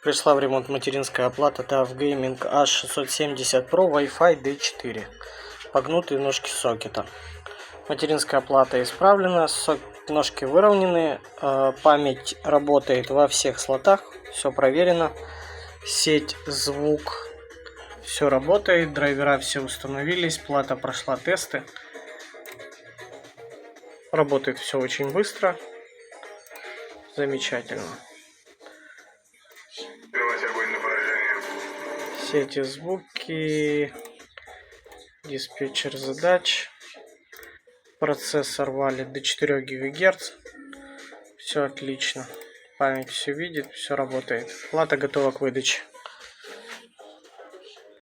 Пришла в ремонт материнская плата TUF Gaming H670 Pro Wi-Fi D4. Погнутые ножки сокета. Материнская плата исправлена, ножки выровнены, память работает во всех слотах, все проверено. Сеть, звук, все работает, драйвера все установились, плата прошла тесты. Работает все очень быстро, замечательно. Сети, звуки, диспетчер задач, процессор валит до 4 ГГц, все отлично, память все видит, все работает, плата готова к выдаче.